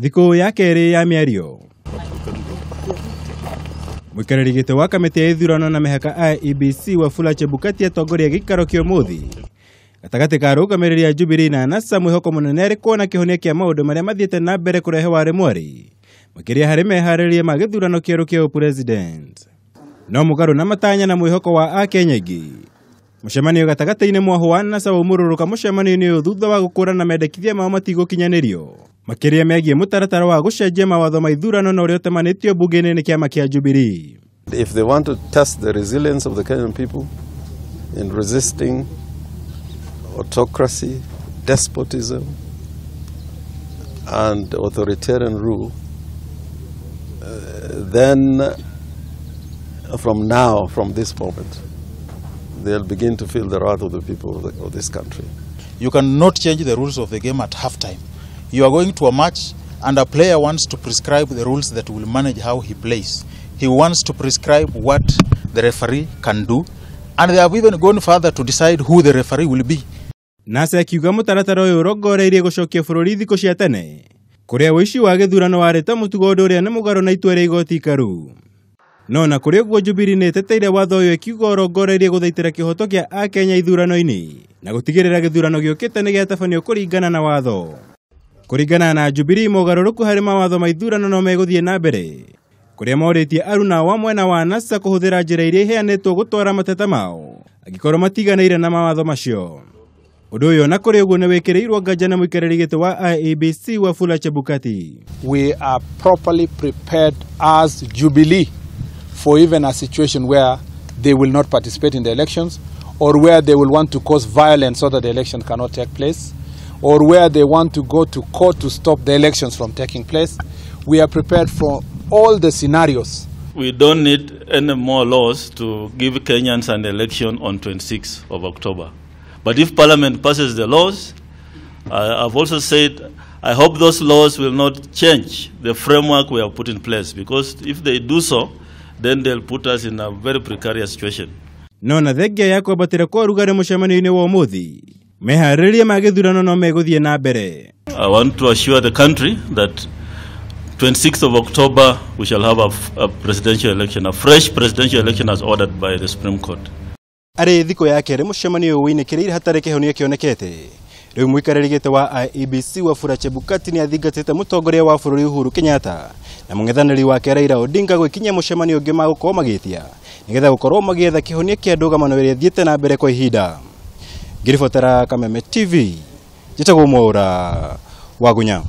Thikũ ya kerĩ ya mĩario. Muikariri giti wa kamiti ya ithurano na mihaka IEBC Wafula Chebukati atongoria gikaro kĩa ũmũthĩ gatagati ka arugamiriri a Jubilee na NASA mwihoko munene ari kuona kihonia kia maundu maria mathiete na mbere kurehe wari mweri makiria hari meharĩria ma githurano kĩerũ kĩa upresident. No mugaru na matanya na mwihoko wa Akenya aingĩ mucemanio gatagati-inĩ mwaho wa NASA umururuka mucemanio-inĩ ũyũ thutha wa gũkũrana mendekithia mao matigũkinyanĩrio makiria megie mũtaratara wa gũcenjia mawatho ma ithurano na ũrĩa ũtemanĩtio mbunge-ini nĩ kĩama kĩa Jubilee. If they want to test the resilience of the Kenyan people in resisting autocracy, despotism and authoritarian rule, then from this moment, they'll begin to feel the wrath of the people of this country. You cannot change the rules of the game at halftime. You are going to a match and a player wants to prescribe the rules that will manage how he plays. He wants to prescribe what the referee can do, and they have even gone further to decide who the referee will be. NASA akiuga mũtaratara ũyũ ũrongoreirie gũcokia bũrũri thikũ cia tene kũrĩa ũici wa gĩthurano warĩte mũtugo ũndũ ũrĩa nĩ mũgarũ na itua rĩa igoti ikaru. No na kũrĩ ũguo Jubilee nĩ ĩteteire watho ũyũ ikiuga ũrongoreirie gũthaitĩra kĩhoto kĩa Akenya ithurano-inĩ na gũtigĩrĩra gĩthurano gĩũkĩte nĩ gĩatabanio kũringana na watho. Kũringana na Jubilee mogarũrũku harĩ mawatho ma ithurano no megũthiĩ na mbere kũrĩa morĩtie aruna wa mwena wa NASA kũhũthĩra njĩra iria iheanĩtwo gũtwara mateta mao angĩkorwo matiganĩire na mawatho macio. Ũndũ ũyũ na kũrĩ ũguo nĩ wĩkĩrĩirwo nganja na muikariri giti wa IEBC Wafula Chebukati. We are properly prepared as Jubilee for even a situation where they will not participate in the elections, or where they will want to cause violence so that the election cannot take place, or where they want to go to court to stop the elections from taking place. We are prepared for all the scenarios. We don't need any more laws to give Kenyans an election on 26th of October. But if Parliament passes the laws, I've also said I hope those laws will not change the framework we have put in place, because if they do so, then they'll put us in a very precarious situation. No onathengia ya kwambatĩra kwa ũrugarĩ mũcemanio-inĩ wa ũmũthĩ meharĩria ma gĩthurano no megũthiĩ na mbere. I want to assure the country that 26th of October we shall have a presidential election, a fresh presidential election as ordered by the Supreme Court. Arĩ thikũ ya kerĩ mũcemanio ũyũ wĩinĩkĩrĩire hatarĩ kĩhonia kĩonekete. Rĩu muikariri giti wa IEBC Wafula Chebukati nĩ athingatĩte mũtongoria wa bũrũri Uhuru Kenyatta na mũng'ethanĩri wake Raila Odinga gwĩkinyia mũcemanio ũngĩ magũkorwo magĩtia nĩgetha gũkorwo magĩetha kĩhonia kĩa ndũgamano ĩrĩa thiĩte na mbere kwa ihinda. Ngiribotera Kameme TV, njĩtagwo Mwaura wa Gunya.